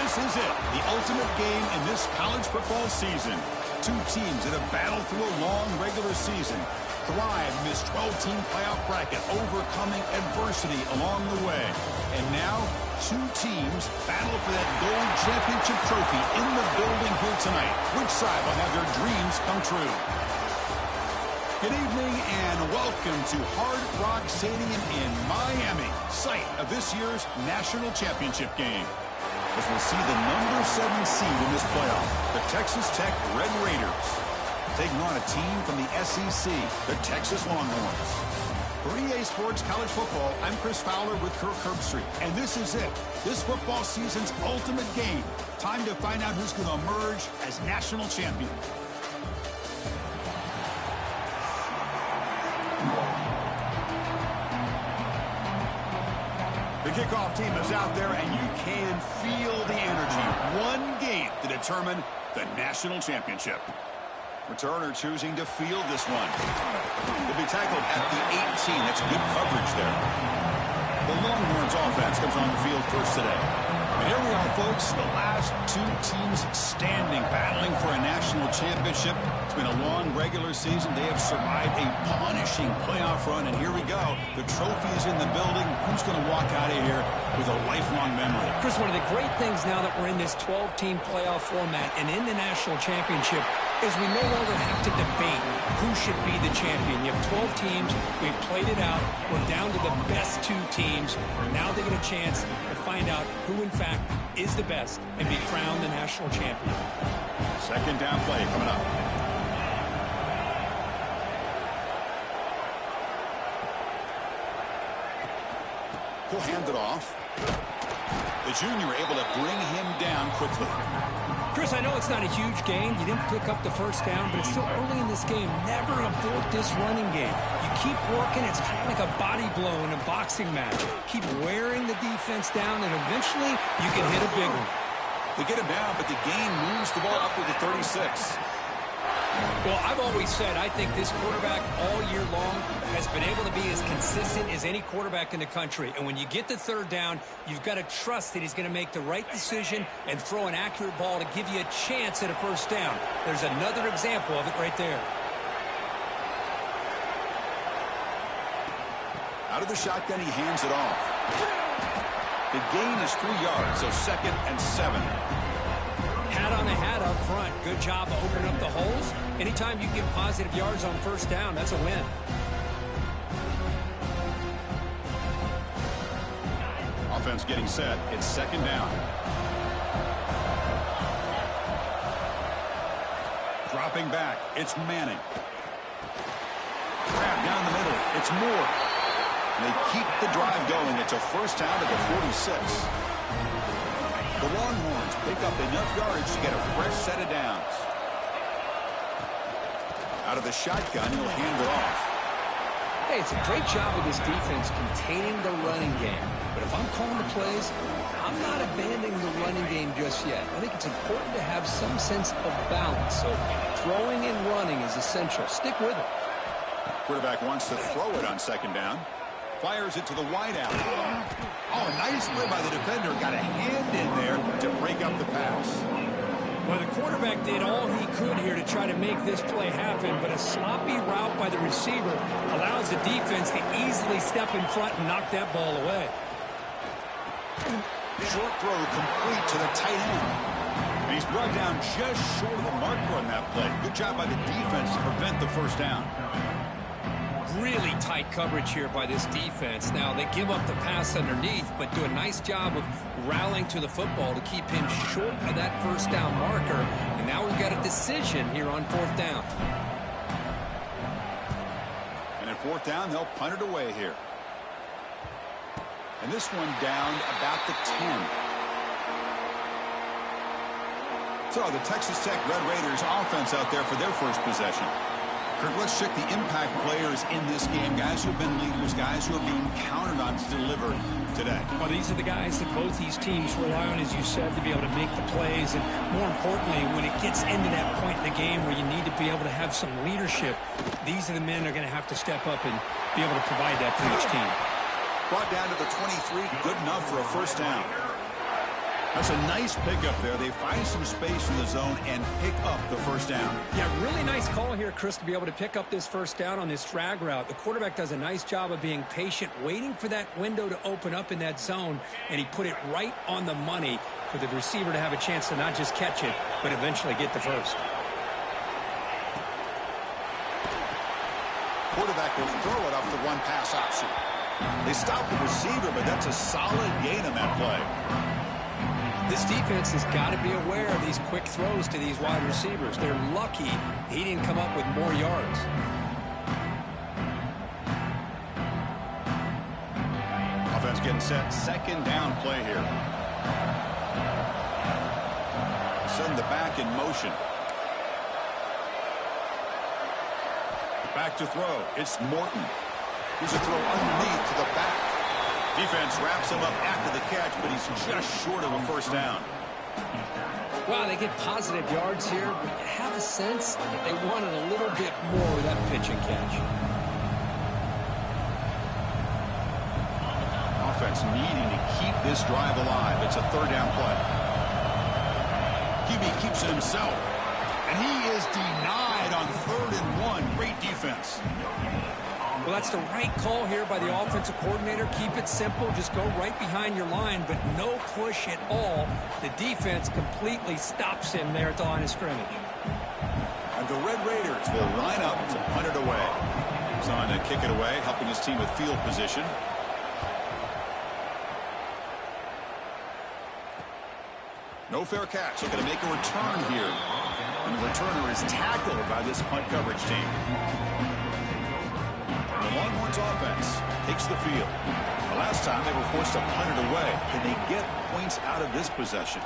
This is it, the ultimate game in this college football season. Two teams that have battled through a long regular season, thrive in this 12-team playoff bracket, overcoming adversity along the way. And now, two teams battle for that gold championship trophy in the building here tonight. Which side will have their dreams come true? Good evening and welcome to Hard Rock Stadium in Miami, site of this year's national championship game. As we'll see the number 7 seed in this playoff, the Texas Tech Red Raiders, taking on a team from the SEC, the Texas Longhorns. For EA Sports College Football, I'm Chris Fowler with Kirk Herbstreit, and this is it, this football season's ultimate game. Time to find out who's going to emerge as national champion. The kickoff team is out there, and you can feel the energy. One game to determine the national championship. Returner choosing to field this one. He'll be tackled at the 18. That's good coverage there. The Longhorns offense comes on the field first today. And here we are, folks, the last two teams standing, battling for a national championship. It's been a long regular season. They have survived a punishing playoff run, and here we go. The trophy is in the building. Who's going to walk out of here with a lifelong memory? Chris, one of the great things now that we're in this 12-team playoff format and in the national championship is we no longer have to debate who should be the champion. You have 12 teams. We've played it out. We're down to the best two teams. Now they get a chance to find out who, in fact, is the best and be crowned the national champion. Second down play coming up. He'll hand it off. The junior able to bring him down quickly. Chris, I know it's not a huge gain. You didn't pick up the first down, but it's still early in this game. Never abort this running game. You keep working. It's kind of like a body blow in a boxing match. Keep wearing the defense down, and eventually you can hit a big one. They get him down, but the gain moves the ball up to the 36. Well, I've always said I think this quarterback all year long has been able to be as consistent as any quarterback in the country. And when you get the third down, you've got to trust that he's going to make the right decision and throw an accurate ball to give you a chance at a first down. There's another example of it right there. Out of the shotgun, he hands it off. The gain is 3 yards, so 2nd and 7. Hat on the hat up front. Good job of opening up the holes. Anytime you get positive yards on first down, that's a win. Offense getting set. It's 2nd down. Dropping back. It's Manning. Grab down the middle. It's Moore. They keep the drive going. It's a first down at the 46. The Longhorns pick up enough yardage to get a fresh set of downs. Out of the shotgun, he'll hand it off. Hey, it's a great job of this defense containing the running game. But if I'm calling the plays, I'm not abandoning the running game just yet. I think it's important to have some sense of balance. So throwing and running is essential. Stick with it. Quarterback wants to throw it on 2nd down. Fires it to the wideout. Oh, nice play by the defender. Got a hand in there to break up the pass. Well, the quarterback did all he could here to try to make this play happen, but a sloppy route by the receiver allows the defense to easily step in front and knock that ball away. Short throw complete to the tight end. And he's brought down just short of the marker on that play. Good job by the defense to prevent the first down. Really tight coverage here by this defense. Now, they give up the pass underneath, but do a nice job of rallying to the football to keep him short of that first down marker. And now we've got a decision here on 4th down. And at 4th down, they'll punt it away here. And this one down about the 10. So the Texas Tech Red Raiders offense out there for their first possession. Kirk, let's check the impact players in this game. Guys who have been leaders, guys who are being counted on to deliver today. Well, these are the guys that both these teams rely on, as you said, to be able to make the plays. And more importantly, when it gets into that point in the game where you need to be able to have some leadership, these are the men that are going to have to step up and be able to provide that for each team. Brought down to the 23, good enough for a first down. That's a nice pickup there. They find some space in the zone and pick up the first down. Yeah, really nice call here, Chris, to be able to pick up this first down on this drag route. The quarterback does a nice job of being patient, waiting for that window to open up in that zone, and he put it right on the money for the receiver to have a chance to not just catch it, but eventually get the first. Quarterback will throw it off the one pass option. They stop the receiver, but that's a solid gain on that play. This defense has got to be aware of these quick throws to these wide receivers. They're lucky he didn't come up with more yards. Offense getting set. Second down play here. Send the back in motion. Back to throw. It's Morton. Here's a throw underneath to the back. Defense wraps him up after the catch, but he's just short of a first down. Wow, they get positive yards here, but you have a sense that they wanted a little bit more with that pitch and catch. Offense needing to keep this drive alive. It's a third down play. QB keeps it himself, and he is denied on 3rd and 1. Great defense. Well, that's the right call here by the offensive coordinator. Keep it simple. Just go right behind your line, but no push at all. The defense completely stops him there at the line of scrimmage. And the Red Raiders will line up to punt it away. He's on to kick it away, helping his team with field position. No fair catch. Looking to make a return here. And the returner is tackled by this punt coverage team. The Longhorns offense takes the field. The last time they were forced to punt it away. Can they get points out of this possession?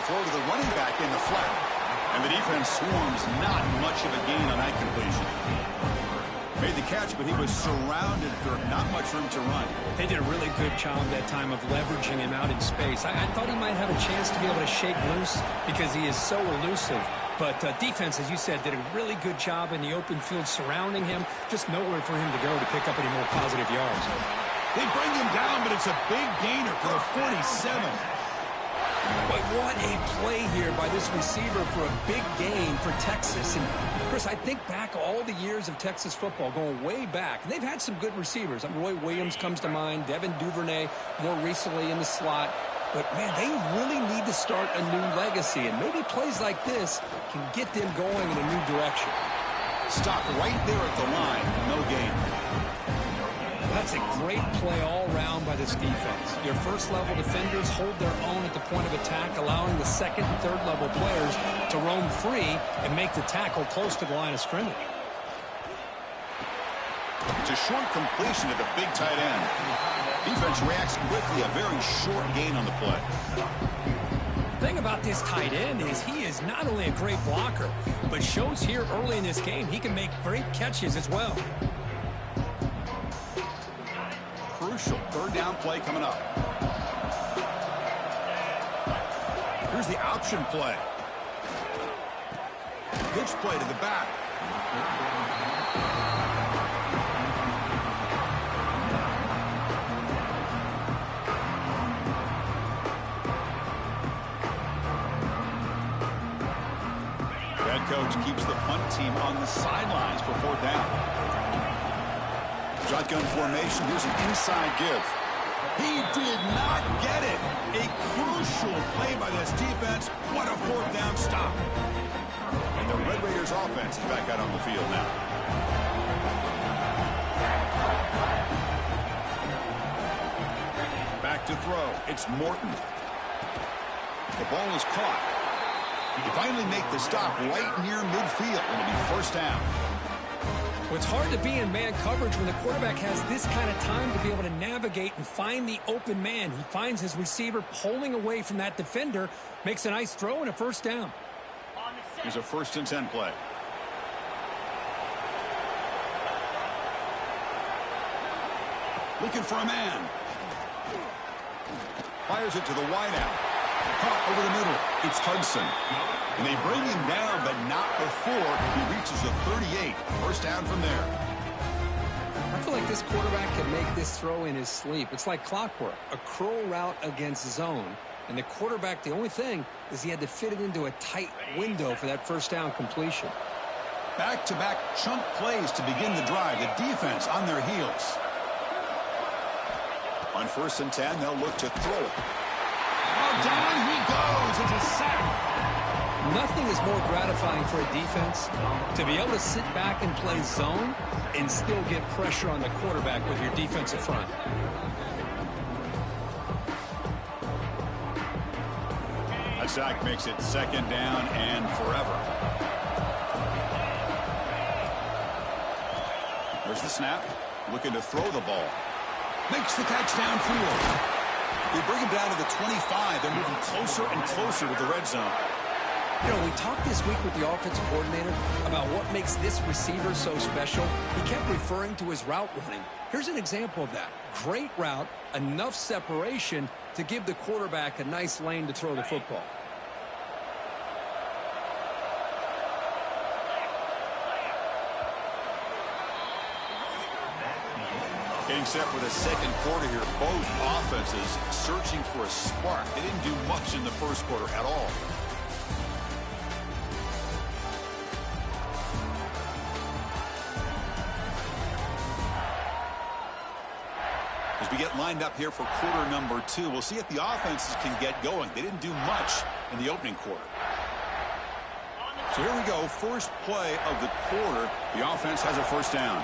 Throw to the running back in the flat. And the defense swarms. Not much of a gain on that completion. Made the catch, but he was surrounded. There not much room to run. They did a really good job that time of leveraging him out in space. I thought he might have a chance to be able to shake loose because he is so elusive. But defense, as you said, did a really good job in the open field surrounding him. Just nowhere for him to go to pick up any more positive yards. They bring him down, but it's a big gainer for the 47. But what a play here by this receiver for a big gain for Texas. And, Chris, I think back all the years of Texas football, going way back. And they've had some good receivers. Roy Williams comes to mind, Devin Duvernay more recently in the slot. But, man, they really need to start a new legacy. And maybe plays like this can get them going in a new direction. Stopped right there at the line. No gain. That's a great play all around by this defense. Your first-level defenders hold their own at the point of attack, allowing the second and third-level players to roam free and make the tackle close to the line of scrimmage. It's a short completion to the big tight end. Defense reacts quickly, a very short gain on the play. The thing about this tight end is he is not only a great blocker, but shows here early in this game he can make great catches as well. Crucial third down play coming up. Here's the option play. Pitch play to the back. Head coach keeps the punt team on the sidelines for 4th down. Shotgun formation. Here's an inside give. He did not get it. A crucial play by this defense. What a 4th down stop. And the Red Raiders offense is back out on the field now. Back to throw. It's Morton. The ball is caught. He finally make the stop right near midfield. It'll be 1st down. Well, it's hard to be in man coverage when the quarterback has this kind of time to be able to navigate and find the open man. He finds his receiver pulling away from that defender, makes a nice throw and a 1st down. Here's a 1st and 10 play. Looking for a man. Fires it to the wideout. Caught over the middle. It's Hudson. And they bring him down, but not before he reaches the 38. 1st down from there. I feel like this quarterback can make this throw in his sleep. It's like clockwork, a curl route against zone. And the quarterback, the only thing is he had to fit it into a tight window for that first down completion. Back-to-back chunk plays to begin the drive. The defense on their heels. On 1st and 10, they'll look to throw it. Oh, down he goes. It's a sack. Nothing is more gratifying for a defense to be able to sit back and play zone and still get pressure on the quarterback with your defensive front. A sack makes it 2nd down and forever. There's the snap. Looking to throw the ball. Makes the catch downfield. They bring him down to the 25. They're moving closer and closer to the red zone. You know, we talked this week with the offensive coordinator about what makes this receiver so special. He kept referring to his route running. Here's an example of that. Great route, enough separation to give the quarterback a nice lane to throw the football. Getting set for the 2nd quarter here. Both offenses searching for a spark. They didn't do much in the 1st quarter at all. As we get lined up here for quarter number 2, we'll see if the offenses can get going. They didn't do much in the opening quarter. So here we go. First play of the quarter. The offense has a 1st down.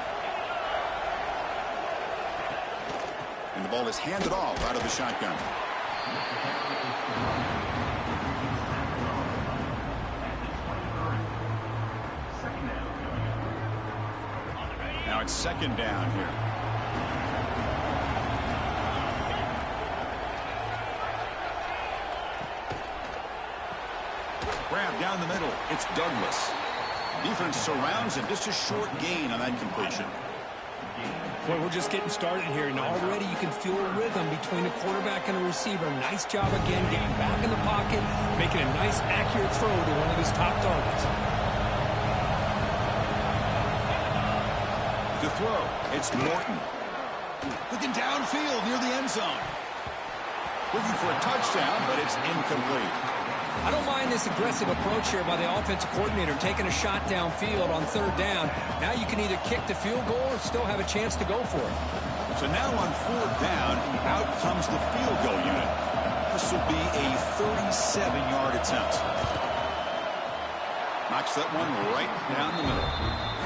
And the ball is handed off out of the shotgun. Now it's 2nd down here. Grab down the middle. It's Douglas. Defense surrounds him. Just a short gain on that completion. Well, we're just getting started here, and already you can feel a rhythm between a quarterback and a receiver. Nice job again getting back in the pocket, making a nice, accurate throw to one of his top targets. To throw, it's Norton. Looking downfield near the end zone. Looking for a touchdown, but it's incomplete. I don't mind this aggressive approach here by the offensive coordinator, taking a shot downfield on 3rd down. Now you can either kick the field goal or still have a chance to go for it. So now on 4th down, out comes the field goal unit. This will be a 37-yard attempt. Knocks that one right down the middle.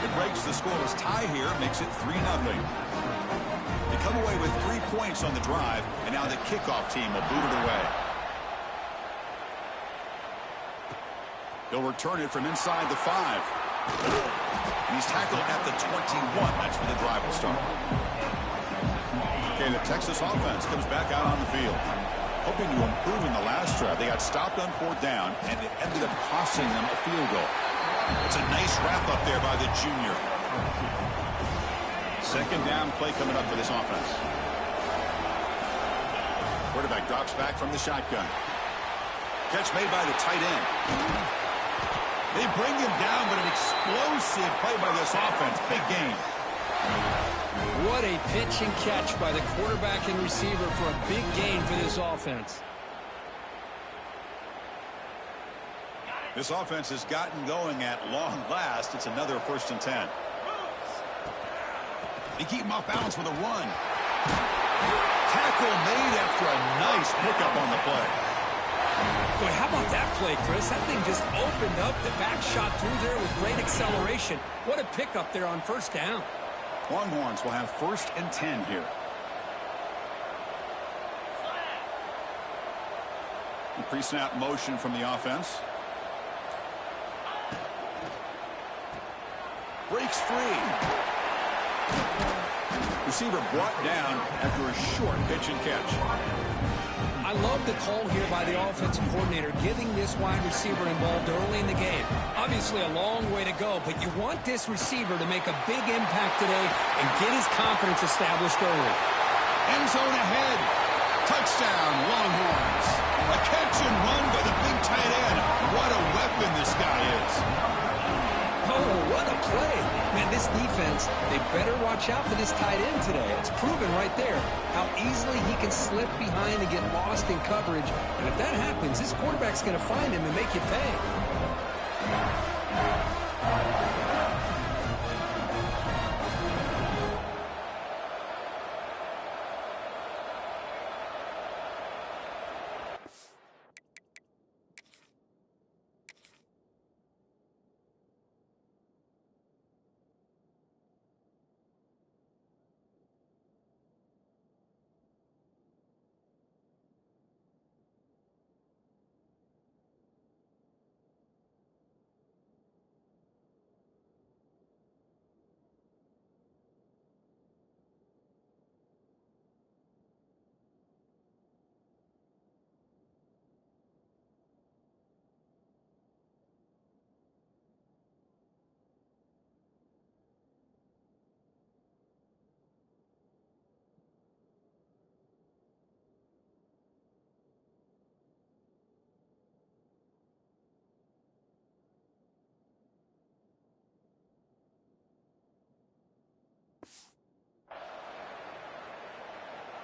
It breaks the scoreless tie here, makes it 3-0. They come away with 3 points on the drive, and now the kickoff team will boot it away. He'll return it from inside the 5. And he's tackled at the 21. That's where the drive will start. Okay, the Texas offense comes back out on the field. Hoping to improve in the last drive. They got stopped on 4th down, and it ended up costing them a field goal. It's a nice wrap up there by the junior. 2nd down play coming up for this offense. Quarterback drops back from the shotgun. Catch made by the tight end. They bring him down, but an explosive play by this offense. Big game. What a pitch and catch by the quarterback and receiver for a big gain for this offense. This offense has gotten going at long last. It's another 1st and 10. They keep him off balance with a run. Tackle made after a nice pickup on the play. Boy, how about that play, Chris? That thing just opened up. The back shot through there with great acceleration. What a pickup there on 1st down. Longhorns will have 1st and 10 here. Pre-snap motion from the offense. Breaks free. Receiver brought down after a short pitch and catch. I love the call here by the offensive coordinator, getting this wide receiver involved early in the game. Obviously a long way to go, but you want this receiver to make a big impact today and get his confidence established early. End zone ahead. Touchdown, Longhorns. A catch and run by the big tight end. What a weapon this guy is. Oh, what a play. Man, this defense, they better watch out for this tight end today. It's proven right there how easily he can slip behind and get lost in coverage. And if that happens, this quarterback's going to find him and make you pay.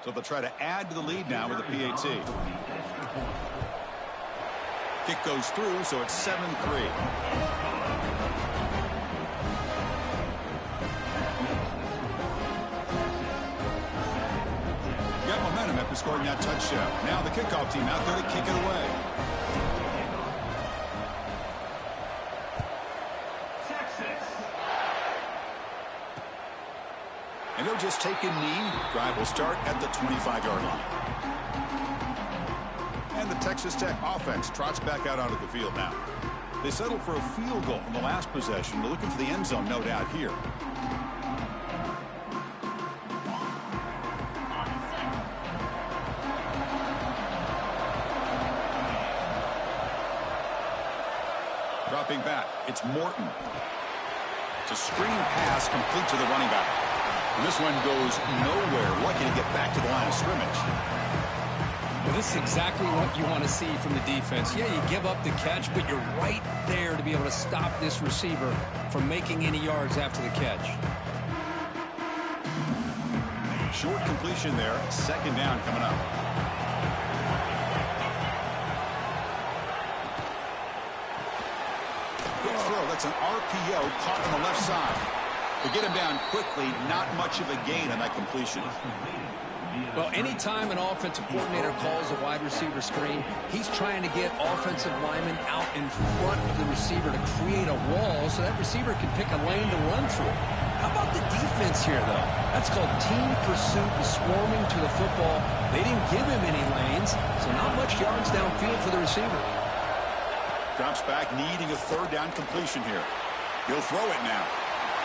So they'll try to add to the lead now with a PAT. Kick goes through, so it's 7-3. Got momentum after scoring that touchdown. Now the kickoff team out there to kick it away. And they'll just take a knee. Drive will start at the 25-yard line. And the Texas Tech offense trots back out onto the field now. They settled for a field goal in the last possession. They're looking for the end zone, no doubt, here. Dropping back, it's Morton. It's a screen pass complete to the running back. And this one goes nowhere. Lucky to get back to the line of scrimmage. Well, this is exactly what you want to see from the defense. Yeah, you give up the catch, but you're right there to be able to stop this receiver from making any yards after the catch. Short completion there. Second down coming up. Good throw. That's an RPO caught on the left side. To get him down quickly, not much of a gain on that completion. Well, anytime an offensive coordinator calls a wide receiver screen, he's trying to get offensive linemen out in front of the receiver to create a wall so that receiver can pick a lane to run through. How about the defense here, though? That's called team pursuit and swarming to the football. They didn't give him any lanes, so not much yards downfield for the receiver. Drops back, needing a third down completion here. He'll throw it now.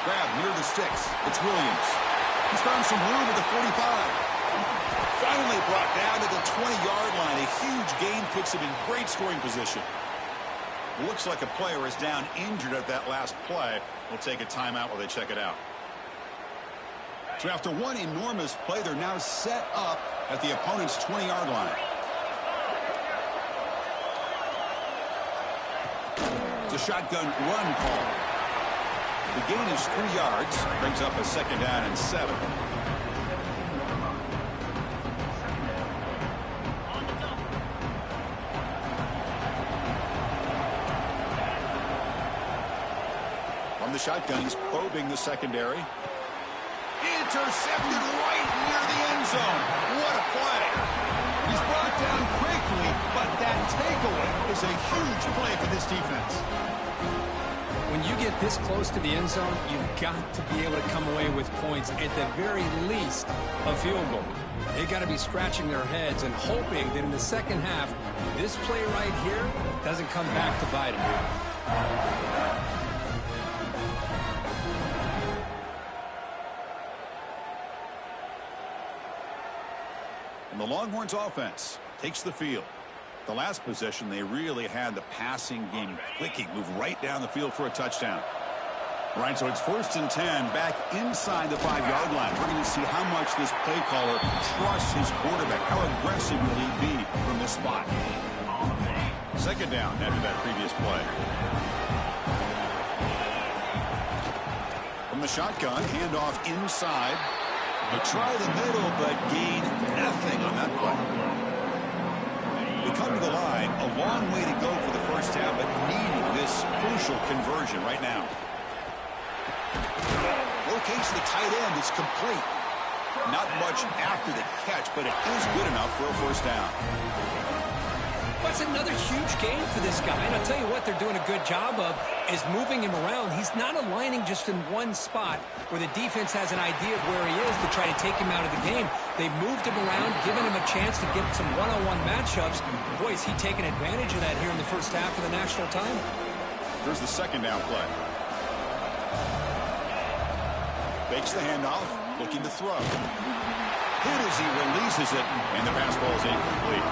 Grab near the sticks. It's Williams. He's found some room at the 45. Finally brought down to the 20-yard line. A huge gain puts him in great scoring position. Looks like a player is down injured at that last play. We'll take a timeout while they check it out. So after one enormous play, they're now set up at the opponent's 20-yard line. It's a shotgun run call. The gain is 3 yards. Brings up a second down and 7. From the shotgun, he's probing the secondary. Intercepted right near the end zone. What a play. He's brought down quickly, but that takeaway is a huge play for this defense. When you get this close to the end zone, you've got to be able to come away with points, at the very least, a field goal. They've got to be scratching their heads and hoping that in the second half, this play right here doesn't come back to bite them. And the Longhorns offense takes the field. The last possession, they really had the passing game clicking, move right down the field for a touchdown. Right, so it's 1st and 10, back inside the 5-yard line. We're going to see how much this play caller trusts his quarterback. How aggressive will he be from this spot? Second down after that previous play. the shotgun, handoff inside. They try the middle, but gain nothing on that play. We come to the line, a long way to go for the first half, but needing this crucial conversion right now. Location the tight end is complete. Not much after the catch, but it is good enough for a first down. That's another huge game for this guy, and I'll tell you what they're doing a good job of is moving him around. He's not aligning just in one spot where the defense has an idea of where he is to try to take him out of the game. They've moved him around, given him a chance to get some one-on-one matchups. Boy, is he taking advantage of that here in the first half of the national title. Here's the second down play. Fakes the handoff, looking to throw. Hit as he releases it, and the pass ball is incomplete.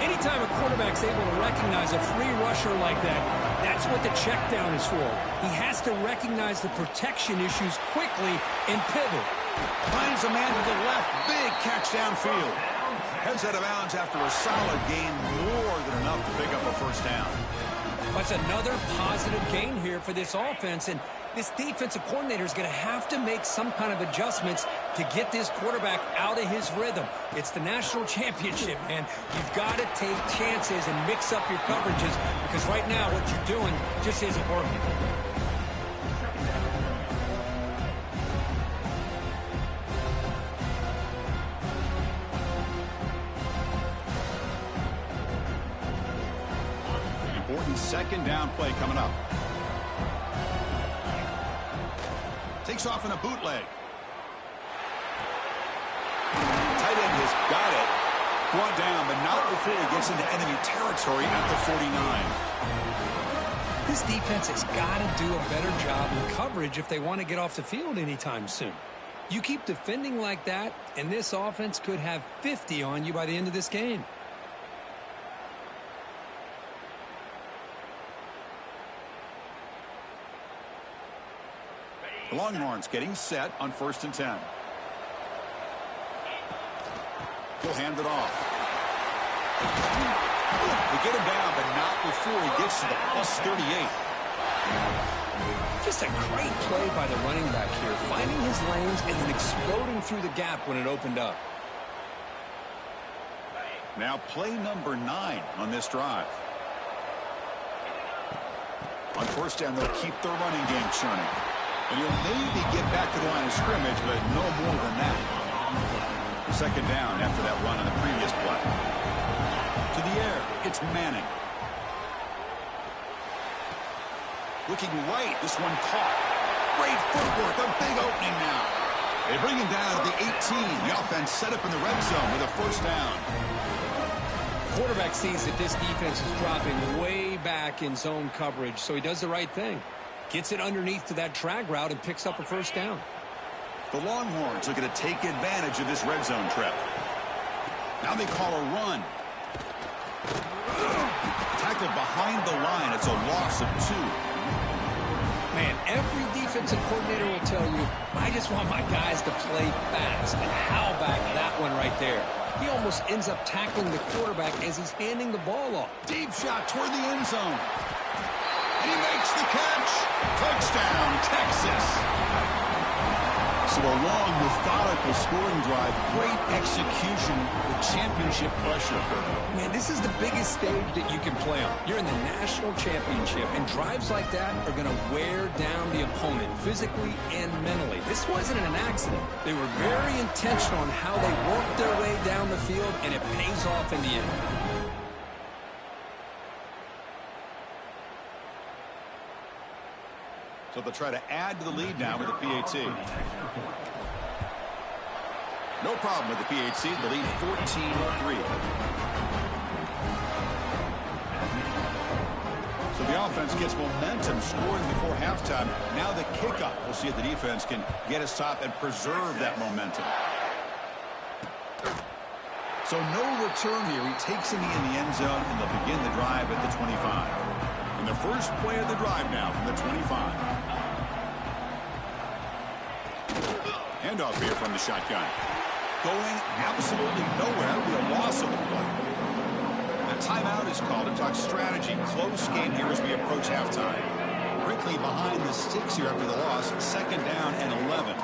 Anytime a quarterback's able to recognize a free rusher like that, that's what the check down is for. He has to recognize the protection issues quickly and pivot. Finds a man to the left. Big catch downfield. Heads out of bounds after a solid gain, more than enough to pick up a first down. That's another positive gain here for this offense, and this defensive coordinator is going to have to make some kind of adjustments to get this quarterback out of his rhythm. It's the national championship, man. You've got to take chances and mix up your coverages because right now what you're doing just isn't working. Important second down play coming up. Takes off in a bootleg. Tight end has got it. Brought down, but not before he gets into enemy territory at the 49. This defense has got to do a better job in coverage if they want to get off the field anytime soon. You keep defending like that, and this offense could have 50 on you by the end of this game. The Longhorns getting set on 1st and 10. He'll hand it off. They get him down, but not before he gets to the +38. Just a great play by the running back here, finding his lanes and then exploding through the gap when it opened up. Now play number 9 on this drive. On 1st down, they'll keep their running game churning. And he'll maybe get back to the line of scrimmage, but no more than that. Second down after that run on the previous play. To the air, it's Manning. Looking right, this one caught. Great footwork, a big opening now. They bring him down at the 18. The offense set up in the red zone with a first down. Quarterback sees that this defense is dropping way back in zone coverage, so he does the right thing. Gets it underneath to that drag route and picks up a first down. The Longhorns are going to take advantage of this red zone trip. Now they call a run. Tackled behind the line. It's a loss of 2. Man, every defensive coordinator will tell you, I just want my guys to play fast. And how about that one right there? He almost ends up tackling the quarterback as he's handing the ball off. Deep shot toward the end zone. And he makes the catch. Touchdown, Texas. So a long, methodical scoring drive. Great execution with championship pressure. Man, this is the biggest stage that you can play on. You're in the national championship, and drives like that are going to wear down the opponent physically and mentally. This wasn't an accident. They were very intentional on how they worked their way down the field, and it pays off in the end. So they'll try to add to the lead now with the PAT. No problem with the PAT. The lead 14-3. So the offense gets momentum, scoring before halftime. Now the kickoff. We'll see if the defense can get a stop and preserve that momentum. So no return here. He takes it in the end zone, and they'll begin the drive at the 25. And the first play of the drive now from the 25. Handoff here from the shotgun. Going absolutely nowhere. It'll be a loss of the play. A timeout is called to talk strategy. Close game here as we approach halftime. Rick, quickly behind the sticks here after the loss. 2nd down and 11.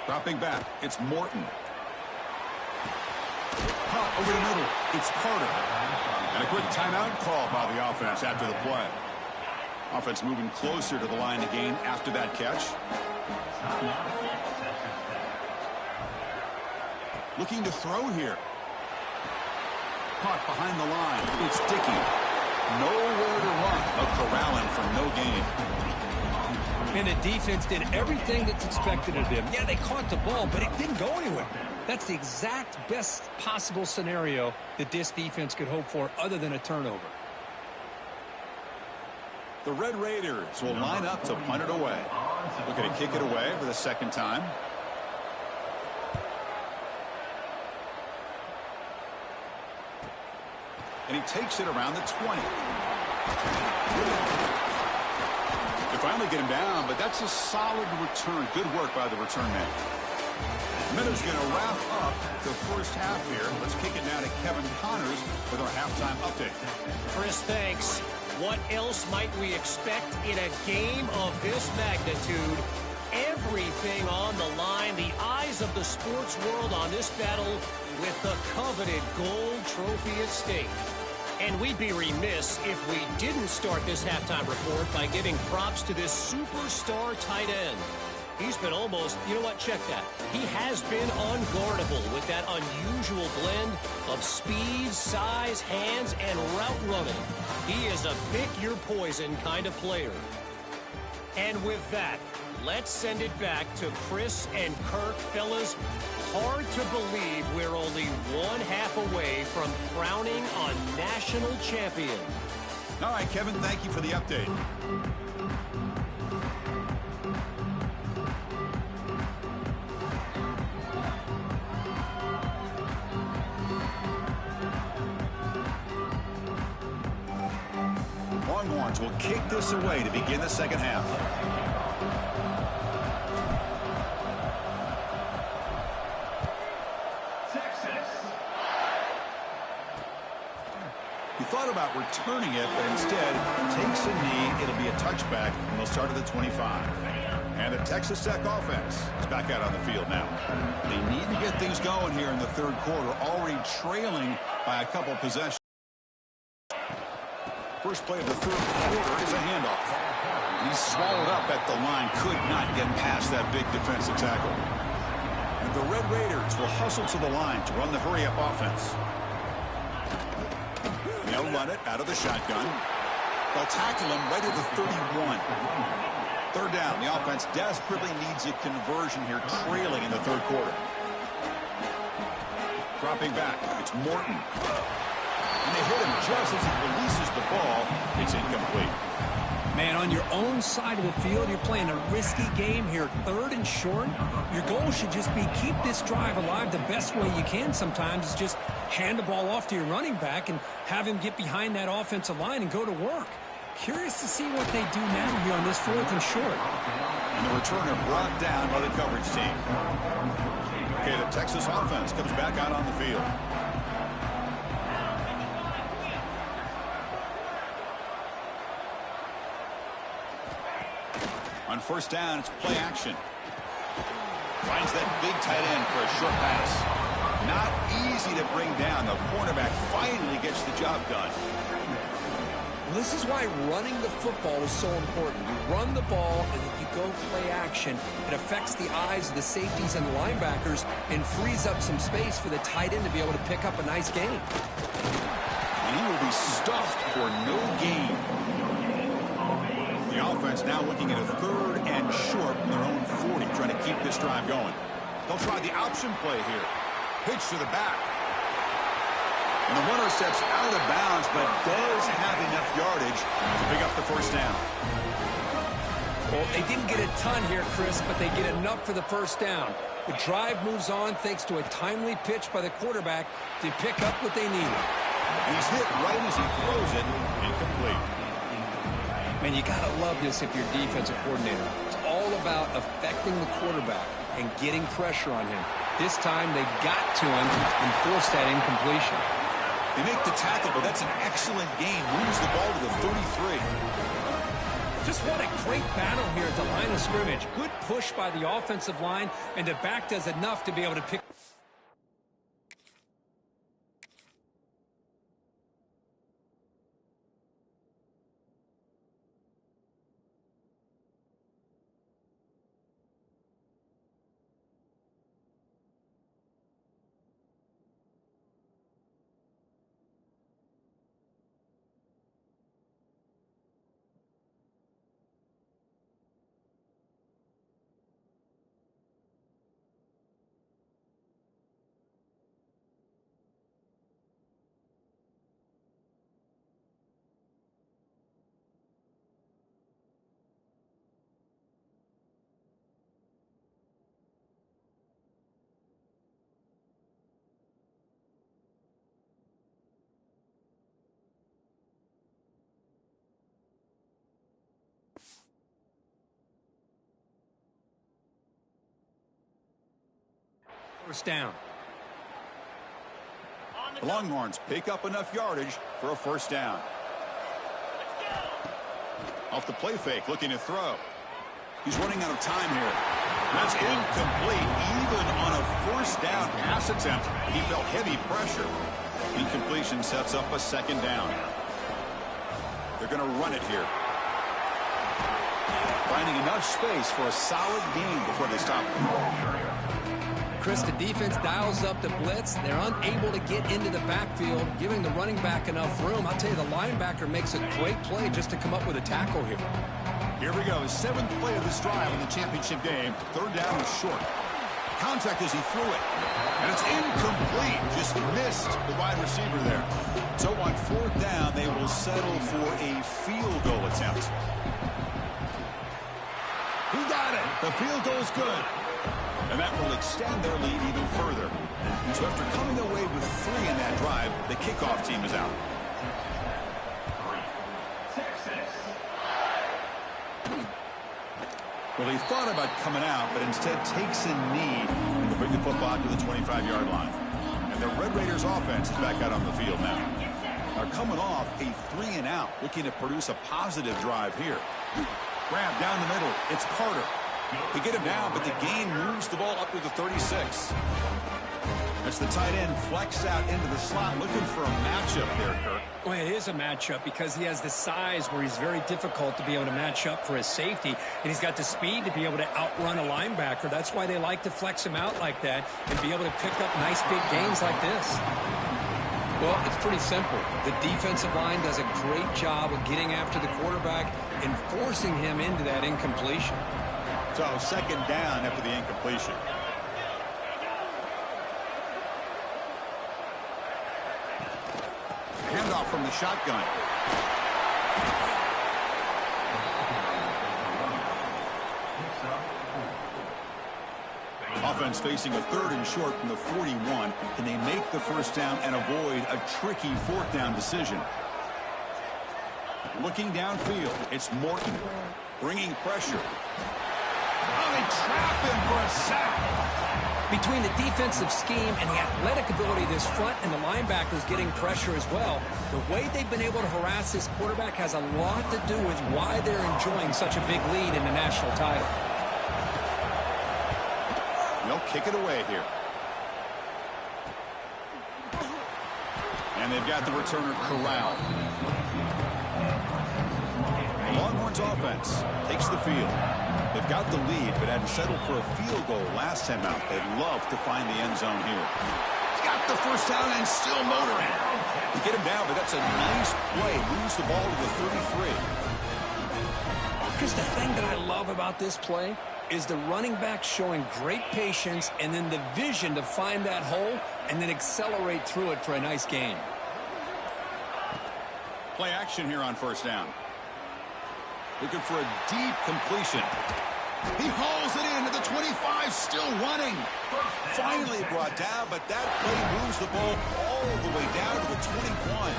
Dropping back, it's Morton. Pop over the middle, it's Carter. And a quick timeout call by the offense after the play. Offense moving closer to the line to gain after that catch. Looking to throw here. Caught behind the line. It's Dickey. Nowhere to run. A corralling for no gain. And the defense did everything that's expected of them. Yeah, they caught the ball, but it didn't go anywhere. That's the exact best possible scenario that this defense could hope for other than a turnover. The Red Raiders will line up to punt it away. Looking to kick it away for the 2nd time. And he takes it around the 20. They finally get him down, but that's a solid return. Good work by the return man. Minute's going to wrap up the first half here. Let's kick it now to Kevin Connors with our halftime update. Chris, thanks. What else might we expect in a game of this magnitude? Everything on the line. The eyes of the sports world on this battle with the coveted gold trophy at stake. And we'd be remiss if we didn't start this halftime report by giving props to this superstar tight end. He's been almost, you know what, check that. He has been unguardable with that unusual blend of speed, size, hands, and route running. He is a pick your poison kind of player. And with that, let's send it back to Chris and Kirk. Fellas, hard to believe we're only 1/2 away from crowning a national champion. All right, Kevin, thank you for the update. Longhorns will kick this away to begin the 2nd half. He thought about returning it, but instead takes a knee. It'll be a touchback, and they'll start at the 25. And the Texas Tech offense is back out on the field now. They need to get things going here in the 3rd quarter, already trailing by a couple possessions. First play of the 3rd quarter is a handoff. He's swallowed up at the line, could not get past that big defensive tackle. And the Red Raiders will hustle to the line to run the hurry-up offense. They'll run it out of the shotgun. They'll tackle him right at the 31. 3rd down. The offense desperately needs a conversion here, trailing in the 3rd quarter. Dropping back. It's Morton. And they hit him just as he releases the ball. It's incomplete. Man, on your own side of the field, you're playing a risky game here. 3rd and short. Your goal should just be keep this drive alive the best way you can sometimes is just hand the ball off to your running back and have him get behind that offensive line and go to work. Curious to see what they do now here on this 4th and short. And the returner brought down by the coverage team. Okay, the Texas offense comes back out on the field. On 1st down, it's play action. Finds that big tight end for a short pass. Not easy to bring down. The cornerback finally gets the job done. Well, this is why running the football is so important. You run the ball, and if you go play action, it affects the eyes of the safeties and the linebackers and frees up some space for the tight end to be able to pick up a nice gain. And he will be stuffed for no gain. The offense now looking at a 3rd and short from their own 40, trying to keep this drive going. They'll try the option play here. Pitch to the back. And the runner steps out of bounds, but does have enough yardage to pick up the 1st down. Well, they didn't get a ton here, Chris, but they get enough for the 1st down. The drive moves on thanks to a timely pitch by the quarterback to pick up what they needed. And he's hit right as he throws it, incomplete. Man, you got to love this if you're a defensive coordinator. It's all about affecting the quarterback and getting pressure on him. This time they got to him and forced that incompletion. They make the tackle, but that's an excellent gain. Moves the ball to the 33. Just what a great battle here at the line of scrimmage. Good push by the offensive line, and the back does enough to be able to pick. First down. The Longhorns pick up enough yardage for a first down. Off the play fake, looking to throw. He's running out of time here. That's incomplete. Even on a first down pass attempt, he felt heavy pressure. Incompletion sets up a second down. They're going to run it here. Finding enough space for a solid gain before they stop. Chris, the defense dials up the blitz. They're unable to get into the backfield, giving the running back enough room. I'll tell you, the linebacker makes a great play just to come up with a tackle here. Here we go. Seventh play of this drive in the championship game. Third down is short. Contact as he threw it. And it's incomplete. Just missed the wide receiver there. So on fourth down, they will settle for a field goal attempt. Who got it? The field goal is good. And that will extend their lead even further. So after coming away with 3 in that drive, the kickoff team is out. Well, he thought about coming out, but instead takes a knee to bring the football to the 25-yard line. And the Red Raiders offense is back out on the field now. Are coming off a 3-and-out, looking to produce a positive drive here. Grab down the middle. It's Carter. They get him down, but the gain moves the ball up to the 36. As the tight end flexed out into the slot, looking for a matchup there, Kirk. Well, it is a matchup because he has the size where he's very difficult to be able to match up for his safety, and he's got the speed to be able to outrun a linebacker. That's why they like to flex him out like that and be able to pick up nice big gains like this. Well, it's pretty simple. The defensive line does a great job of getting after the quarterback and forcing him into that incompletion. So second down after the incompletion. Handoff from the shotgun. Offense facing a 3rd and short from the 41. Can they make the first down and avoid a tricky 4th down decision? Looking downfield, it's Morton bringing pressure. Oh, they trap him for a sack. Between the defensive scheme and the athletic ability of this front and the linebackers getting pressure as well, the way they've been able to harass this quarterback has a lot to do with why they're enjoying such a big lead in the national title. They'll kick it away here. And they've got the returner corralled. The Longhorns offense takes the field. They've got the lead, but had settled for a field goal last time out. They'd love to find the end zone here. He's got the first down and still motoring. They get him down, but that's a nice play. Moves the ball to the 33. Chris, the thing that I love about this play is the running back showing great patience and then the vision to find that hole and then accelerate through it for a nice gain. Play action here on first down. Looking for a deep completion. He hauls it in at the 25, still running. Finally brought down, but that play moves the ball all the way down to the 21.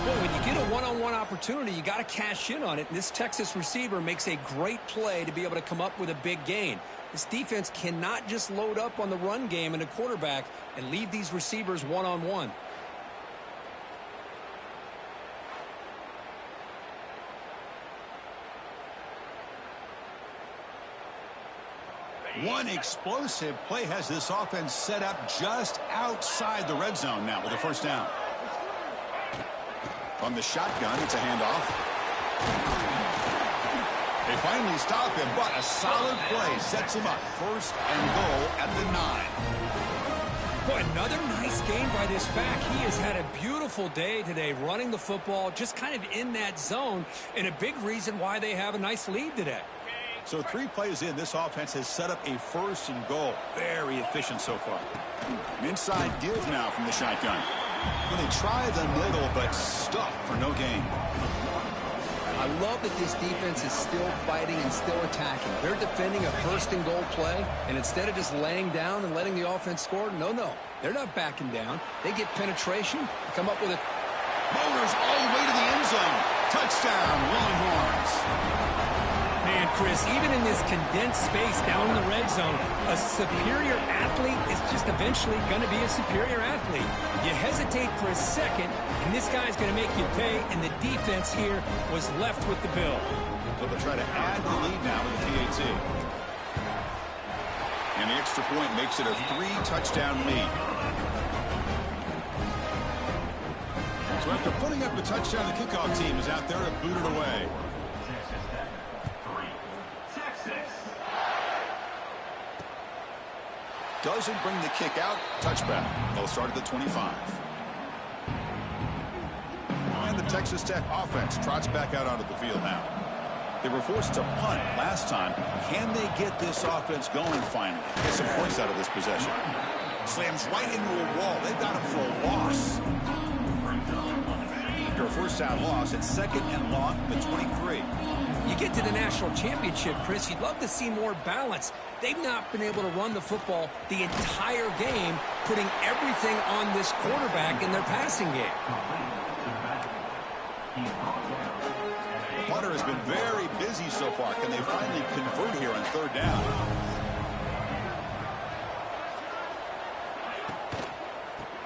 Well, when you get a one-on-one opportunity, you got to cash in on it. And this Texas receiver makes a great play to be able to come up with a big gain. This defense cannot just load up on the run game and the quarterback and leave these receivers one-on-one. One explosive play has this offense set up just outside the red zone now with a first down. From the shotgun, it's a handoff. They finally stop him, but a solid play sets him up. First and goal at the 9. Boy, another nice game by this back. He has had a beautiful day today running the football, just kind of in that zone, and a big reason why they have a nice lead today. So 3 plays in, this offense has set up a first and goal. Very efficient so far. An inside give now from the shotgun. Well, they try the middle, but stuff for no gain. I love that this defense is still fighting and still attacking. They're defending a first and goal play, and instead of just laying down and letting the offense score, no, they're not backing down. They get penetration, come up with it. Motors all the way to the end zone. Touchdown, Longhorns. Man, Chris, even in this condensed space down in the red zone, a superior athlete is just eventually going to be a superior athlete. You hesitate for a second, and this guy's going to make you pay, and the defense here was left with the bill. So they'll try to add the lead now with the PAT. And the extra point makes it a 3-touchdown lead. So after putting up the touchdown, the kickoff team is out there to boot it away. Doesn't bring the kick out. Touchback. They'll start at the 25. And the Texas Tech offense trots back out onto the field now. They were forced to punt last time. Can they get this offense going finally? Get some points out of this possession. Slams right into a wall. They've got him for a loss. After a first down loss, it's second and long from the 23. You get to the national championship, Chris, you'd love to see more balance. They've not been able to run the football the entire game, putting everything on this quarterback in their passing game. Punter has been very busy so far. Can they finally convert here on third down?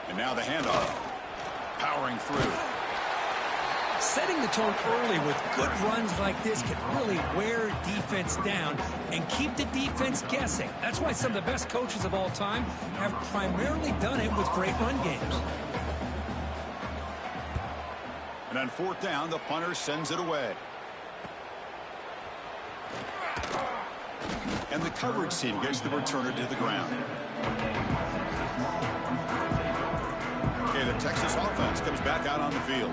And now the handoff. Powering through. Setting the tone early with good runs like this can really wear defense down and keep the defense guessing. That's why some of the best coaches of all time have primarily done it with great run games. And on fourth down, the punter sends it away. And the coverage team gets the returner to the ground. Okay, the Texas offense comes back out on the field.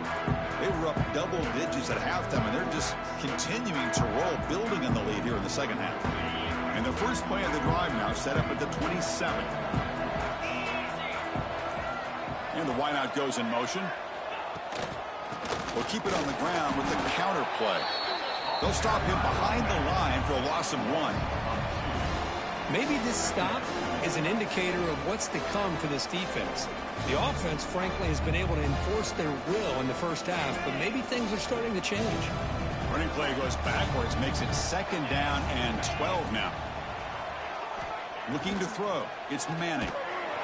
They were up double digits at halftime, and they're just continuing to roll, building on the lead here in the second half. And the first play of the drive now set up at the 27. And the wideout goes in motion. We'll keep it on the ground with the counter play. They'll stop him behind the line for a loss of 1. Maybe this stop is an indicator of what's to come for this defense. The offense, frankly, has been able to enforce their will in the first half, but maybe things are starting to change. Running play goes backwards, makes it second down and 12 now. Looking to throw. It's Manning.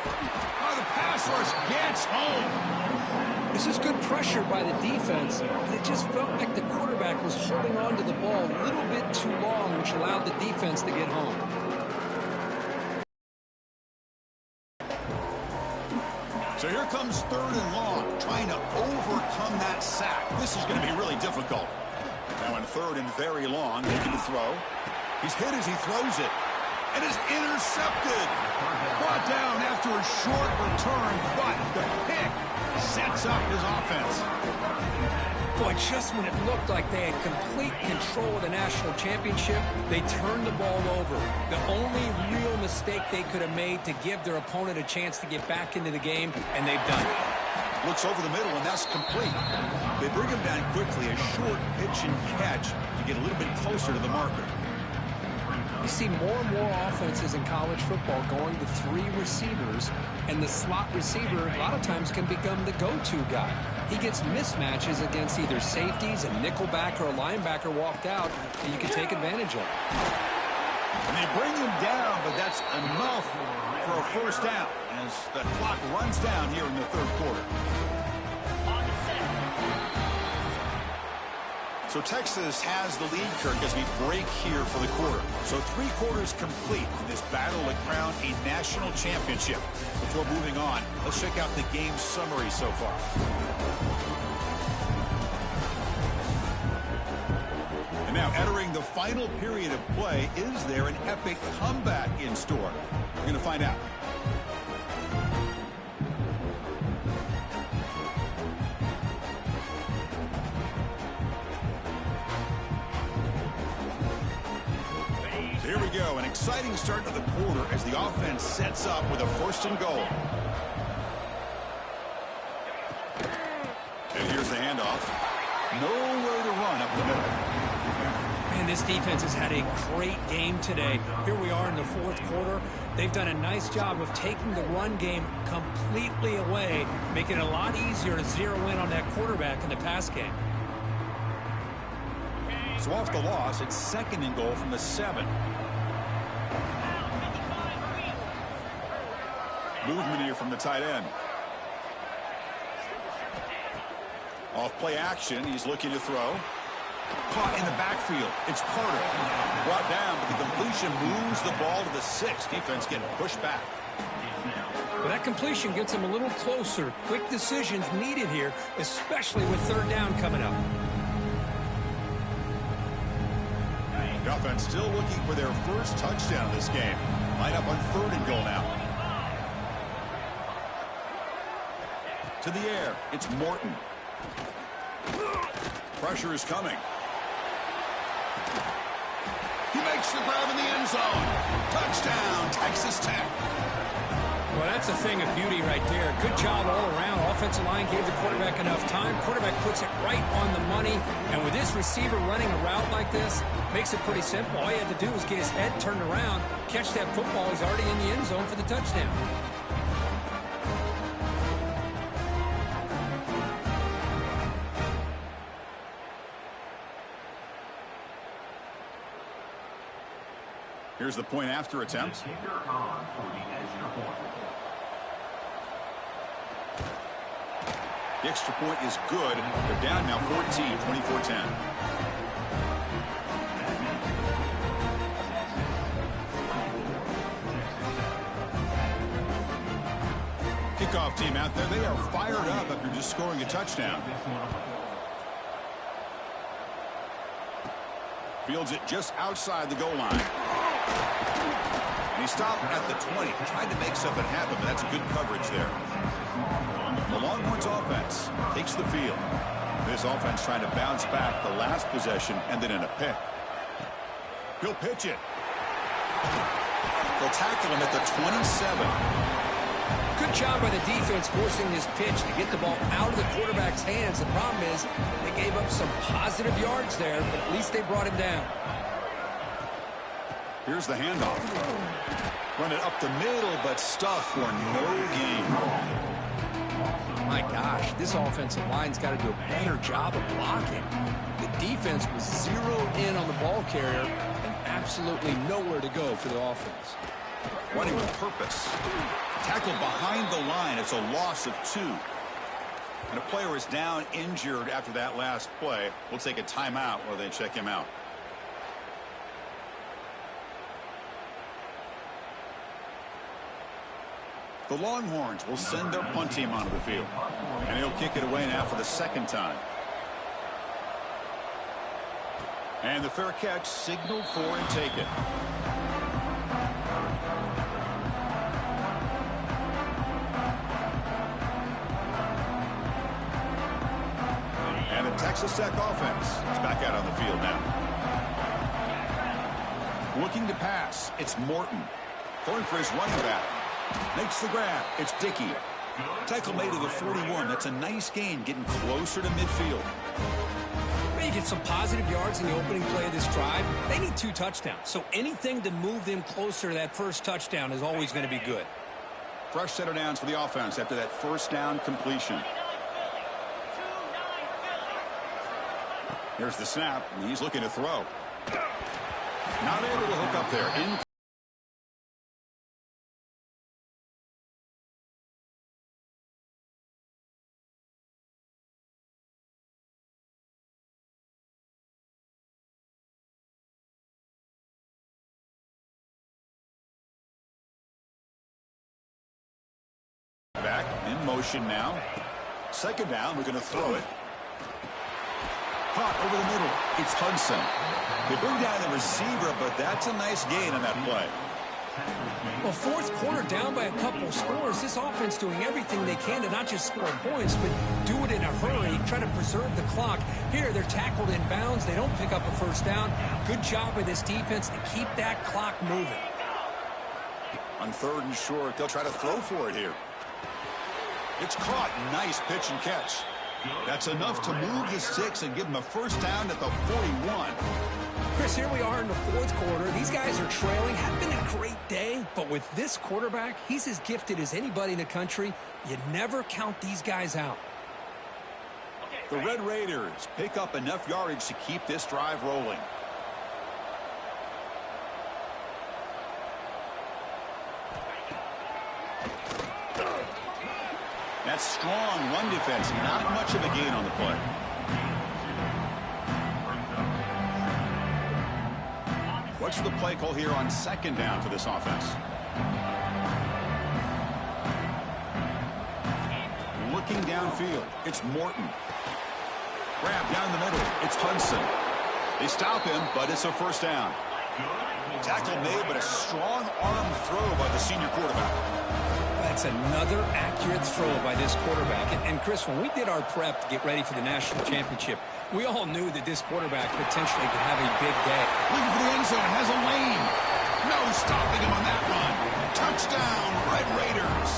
Oh, the pass rush gets home. This is good pressure by the defense, but it just felt like the quarterback was holding on to the ball a little bit too long, which allowed the defense to get home. So here comes third and long, trying to overcome that sack. This is going to be really difficult. Now in third and very long, looking to throw. He's hit as he throws it. And is intercepted. Brought down after a short return, but the pick sets up his offense. Boy, just when it looked like they had complete control of the national championship, they turned the ball over. The only real mistake they could have made to give their opponent a chance to get back into the game, and they've done it. Looks over the middle, and that's complete. They bring him down quickly, a short pitch and catch to get a little bit closer to the marker. You see more and more offenses in college football going to 3 receivers, and the slot receiver a lot of times can become the go-to guy. He gets mismatches against either safeties, a nickelback, or a linebacker walked out, and you can take advantage of it. And they bring him down, but that's enough for a first down as the clock runs down here in the third quarter. So Texas has the lead, Kirk, as we break here for the quarter. So 3 quarters complete in this battle to crown a national championship. Before moving on, let's check out the game summary so far. And now entering the final period of play, is there an epic comeback in store? We're going to find out. Here we go, an exciting start to the quarter as the offense sets up with a 1st and goal. And here's the handoff. Nowhere to run up the middle. And this defense has had a great game today. Here we are in the 4th quarter. They've done a nice job of taking the run game completely away, making it a lot easier to zero in on that quarterback in the pass game. So off the loss, it's 2nd and goal from the 7. Movement here from the tight end. Off play action, he's looking to throw. Caught in the backfield. It's Carter. Brought down, but the completion moves the ball to the 6. Defense getting pushed back. Well, that completion gets them a little closer. Quick decisions needed here, especially with 3rd down coming up. The offense still looking for their 1st touchdown this game. Line up on 3rd and goal now. To the air, it's Morton. Pressure is coming. He makes the grab in the end zone. Touchdown, Texas Tech. Well, that's a thing of beauty right there. Good job all around. Offensive line gave the quarterback enough time. Quarterback puts it right on the money. And with this receiver running a route like this, makes it pretty simple. All you had to do was get his head turned around, catch that football. He's already in the end zone for the touchdown. Here's the point after attempt. The extra point is good. They're down now 14, 24-10. Kickoff team out there. They are fired up after just scoring a touchdown. Fields it just outside the goal line. And he stopped at the 20. Tried to make something happen, but that's good coverage there. The Longhorns offense takes the field. This offense trying to bounce back the last possession, ended in a pick. He'll pitch it. They'll tackle him at the 27. Good job by the defense forcing this pitch to get the ball out of the quarterback's hands. The problem is they gave up some positive yards there, but at least they brought him down. Here's the handoff. Run it up the middle, but stuff for no gain. My gosh, this offensive line's got to do a better job of blocking. The defense was zeroed in on the ball carrier and absolutely nowhere to go for the offense. Running with purpose. Tackled behind the line. It's a loss of 2. And a player is down injured after that last play. We'll take a timeout while they check him out. The Longhorns will send their punt team onto the field. And he'll kick it away now for the 2nd time. And the fair catch signaled for and taken. And the Texas Tech offense is back out on the field now. Looking to pass, it's Morton. Throwing for his running back. Makes the grab. It's Dickey. Tackle made to the 41. That's a nice gain, getting closer to midfield. They get some positive yards in the opening play of this drive. They need 2 touchdowns, so anything to move them closer to that 1st touchdown is always going to be good. Fresh set of downs for the offense after that 1st down completion. Here's the snap, and he's looking to throw. Not able to hook up there. motion now. Second down, we're going to throw it. Caught over the middle. It's Hudson. They bring down the receiver, but that's a nice gain on that play. Well, fourth quarter down by a couple scores. This offense doing everything they can to not just score points, but do it in a hurry, try to preserve the clock. Here, they're tackled in bounds. They don't pick up a first down. Good job by this defense to keep that clock moving. On third and short, they'll try to throw for it here. It's caught. Nice pitch and catch. That's enough to move the sticks and give them a first down at the 41. Chris, here we are in the fourth quarter. These guys are trailing. Had been a great day, but with this quarterback, he's as gifted as anybody in the country. You never count these guys out. The Red Raiders pick up enough yardage to keep this drive rolling. That's strong run defense. Not much of a gain on the play. What's the play call here on second down for this offense? Looking downfield, it's Morton. Grab down the middle, it's Hudson. They stop him, but it's a first down. Tackle made, but a strong arm throw by the senior quarterback. That's another accurate throw by this quarterback. And Chris, when we did our prep to get ready for the national championship, we all knew that this quarterback potentially could have a big day. Looking for the end zone, has a lane. No stopping him on that run. Touchdown, Red Raiders.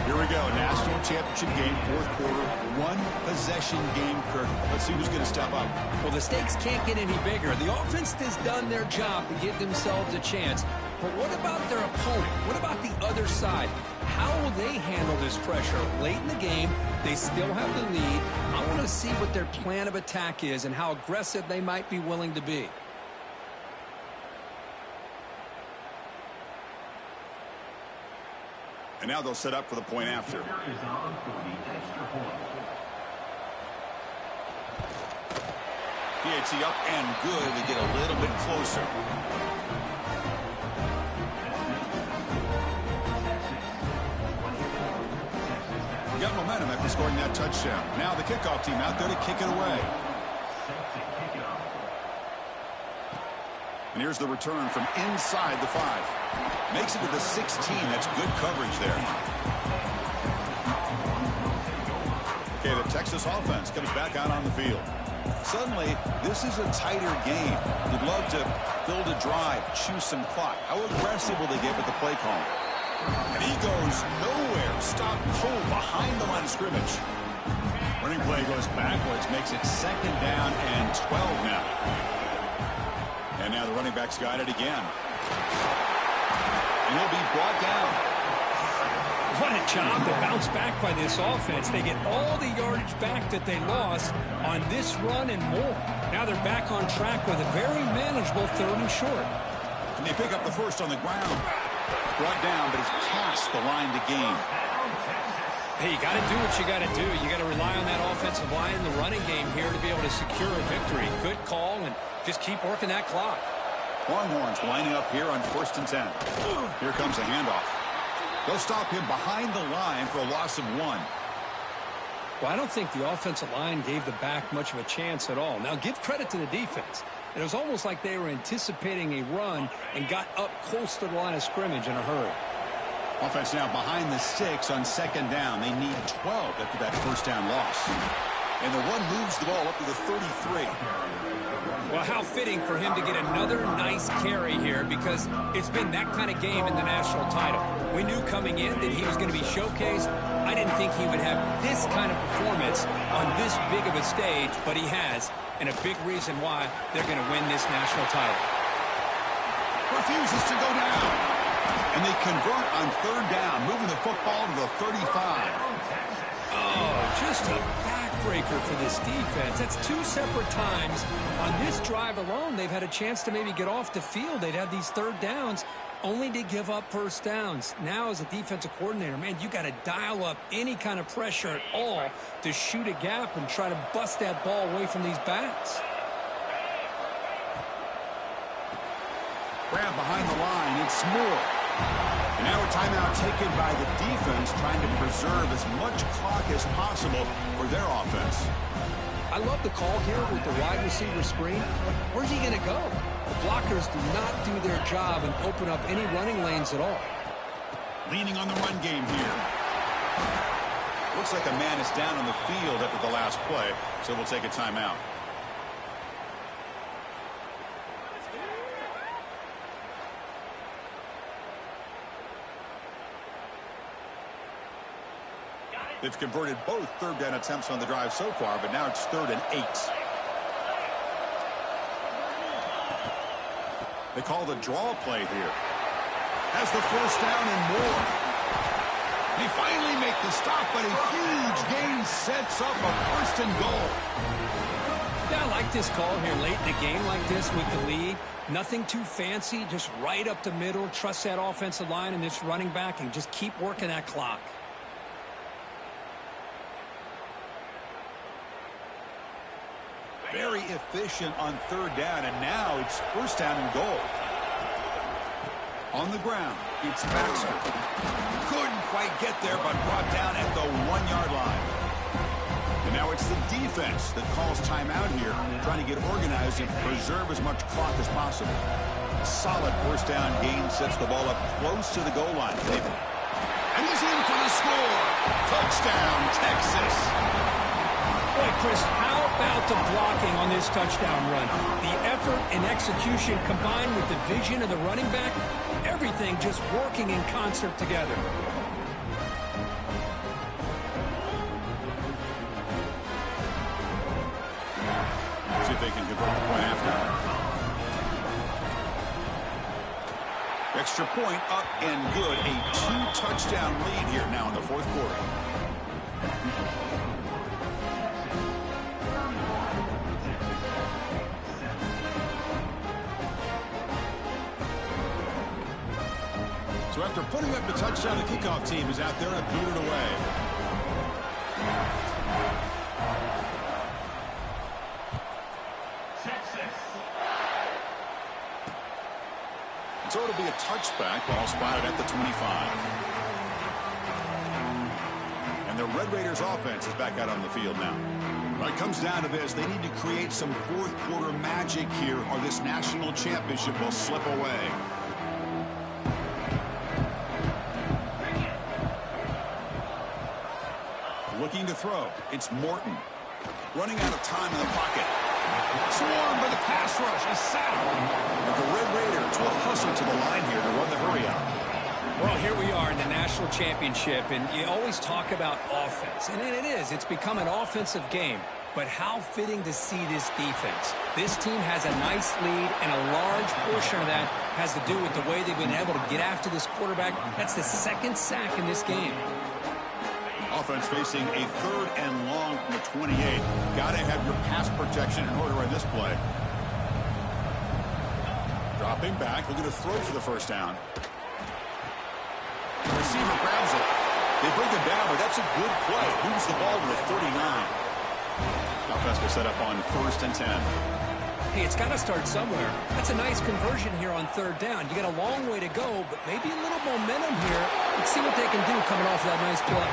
Here we go, national championship game, fourth quarter, one possession game, Kirk. Let's see who's going to step up. Well, the stakes can't get any bigger. The offense has done their job to give themselves a chance. But what about their opponent? What about the other side? How will they handle this pressure? Late in the game, they still have the lead. I want to see what their plan of attack is and how aggressive they might be willing to be. And now they'll set up for the point after. PAT up and good. They get a little bit closer. Got momentum after scoring that touchdown. Now the kickoff team out there to kick it away. And here's the return from inside the 5. Makes it to the 16. That's good coverage there. Okay, the Texas offense comes back out on the field. Suddenly, this is a tighter game. You'd love to build a drive, choose some clock. How aggressive will they get with the play call? And he goes nowhere. Stop pulled behind the line of scrimmage. Running play goes backwards, makes it second down and 12 now. And now the running back's got it again. And he'll be brought down. What a job to bounce back by this offense. They get all the yardage back that they lost on this run and more. Now they're back on track with a very manageable third and short. And they pick up the first on the ground. Brought down, but he's past the line to gain. Hey, you got to do what you got to do. You got to rely on that offensive line in the running game here to be able to secure a victory. Good call, and just keep working that clock. Longhorns lining up here on 1st and 10. Here comes a handoff. They'll stop him behind the line for a loss of 1. Well, I don't think the offensive line gave the back much of a chance at all. Now, give credit to the defense. It was almost like they were anticipating a run and got up close to the line of scrimmage in a hurry. Offense now behind the 6 on second down. They need 12 after that first down loss. And the one moves the ball up to the 33. Well, how fitting for him to get another nice carry here, because it's been that kind of game in the national title. We knew coming in that he was going to be showcased. I didn't think he would have this kind of performance on this big of a stage, but he has, and a big reason why they're going to win this national title. Refuses to go down. And they convert on third down, moving the football to the 35. Oh, just a backbreaker for this defense. That's 2 separate times on this drive alone. They've had a chance to maybe get off the field. They'd have these third downs, only to give up first downs. Now, as a defensive coordinator, man, you got to dial up any kind of pressure at all to shoot a gap and try to bust that ball away from these backs. Grab behind the line. It's Moore. And now a timeout taken by the defense, trying to preserve as much clock as possible for their offense. I love the call here with the wide receiver screen. Where's he going to go? The blockers do not do their job and open up any running lanes at all. Leaning on the run game here. Looks like a man is down on the field after the last play, so we'll take a timeout. They've converted both third down attempts on the drive so far, but now it's 3rd and 8. They call the draw play here. Has the first down and more. They finally make the stop, but a huge gain sets up a 1st and goal. Yeah, I like this call here late in the game like this with the lead. Nothing too fancy, just right up the middle. Trust that offensive line and this running back and just keep working that clock. Very efficient on 3rd down, and now it's 1st down and goal. On the ground, it's Baxter. Couldn't quite get there, but brought down at the 1-yard line. And now it's the defense that calls timeout here, trying to get organized and preserve as much clock as possible. Solid 1st down gain sets the ball up close to the goal line. And he's in for the score. Touchdown, Texas. Boy, Chris, how about the blocking on this touchdown run? The effort and execution combined with the vision of the running back, everything just working in concert together. See if they can convert the point after. Extra point up and good. A 2-touchdown lead here now in the 4th quarter. So after putting up the touchdown, the kickoff team is out there and boot it away. So it'll be a touchback, ball spotted at the 25. And the Red Raiders offense is back out on the field now. When it comes down to this, they need to create some 4th quarter magic here or this national championship will slip away. Looking to throw. It's Morton. Running out of time in the pocket. Swarmed by the pass rush. A sack. And the Red Raiders will hustle to the line here to run the hurry out. Well, here we are in the national championship, and you always talk about offense. And it is. It's become an offensive game. But how fitting to see this defense. This team has a nice lead, and a large portion of that has to do with the way they've been able to get after this quarterback. That's the 2nd sack in this game. Offense facing a 3rd and long from the 28. Got to have your pass protection in order in this play. Dropping back, looking to throw for the 1st down. The receiver grabs it. They bring him down, but that's a good play. Moves the ball to the 39. Offense will set up on 1st and 10. Hey, it's got to start somewhere. That's a nice conversion here on 3rd down. You got a long way to go, but maybe a little momentum here. Let's see what they can do coming off that nice play.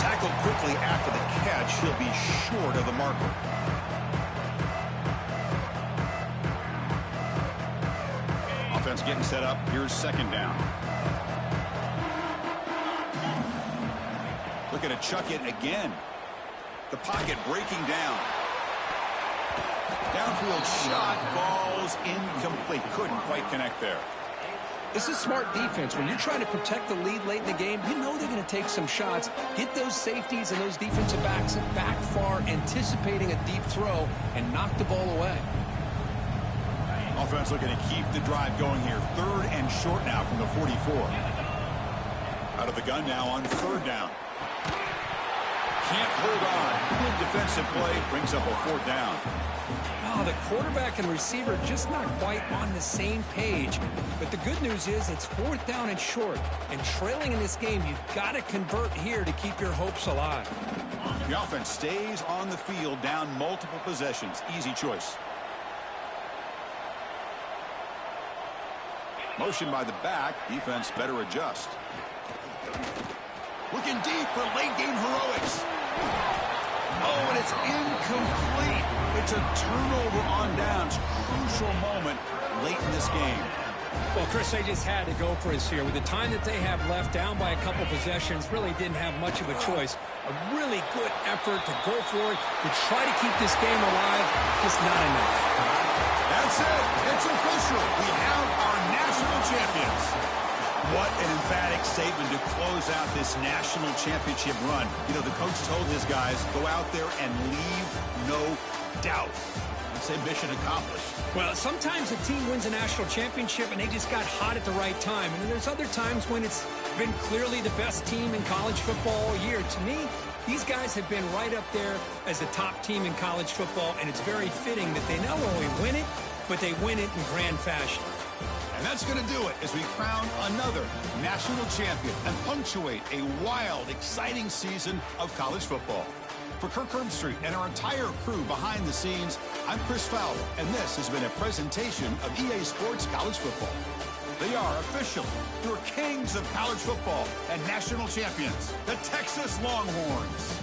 Tackled quickly after the catch. He'll be short of the marker. Offense getting set up. Here's 2nd down. Looking to chuck it again. The pocket breaking down. Downfield shot falls incomplete. Couldn't quite connect there. This is smart defense. When you're trying to protect the lead late in the game, you know they're going to take some shots. Get those safeties and those defensive backs back far, anticipating a deep throw, and knock the ball away. Offense looking to keep the drive going here. 3rd and short now from the 44. Out of the gun now on 3rd down. Can't hold on. Good defensive play. Brings up a 4th down. Oh, the quarterback and receiver just not quite on the same page. But the good news is it's 4th down and short. And trailing in this game, you've got to convert here to keep your hopes alive. The offense stays on the field down multiple possessions. Easy choice. Motion by the back. Defense better adjust. Looking deep for late-game heroics. Oh, and it's incomplete. It's a turnover on downs. Crucial moment late in this game. Well, Chris, they just had to go for us here. With the time that they have left, down by a couple possessions, really didn't have much of a choice. A really good effort to go for it, to try to keep this game alive, just not enough. That's it. It's official. We have our national champions. What an emphatic statement to close out this national championship run. You know, the coach told his guys, go out there and leave no doubt. I'd say mission accomplished. Well, sometimes a team wins a national championship and they just got hot at the right time. And then there's other times when it's been clearly the best team in college football all year. To me, these guys have been right up there as the top team in college football, and it's very fitting that they not only win it, but they win it in grand fashion. And that's going to do it as we crown another national champion and punctuate a wild, exciting season of college football. For Kirk Herbstreit and our entire crew behind the scenes, I'm Chris Fowler, and this has been a presentation of EA Sports College Football. They are officially your kings of college football and national champions, the Texas Longhorns.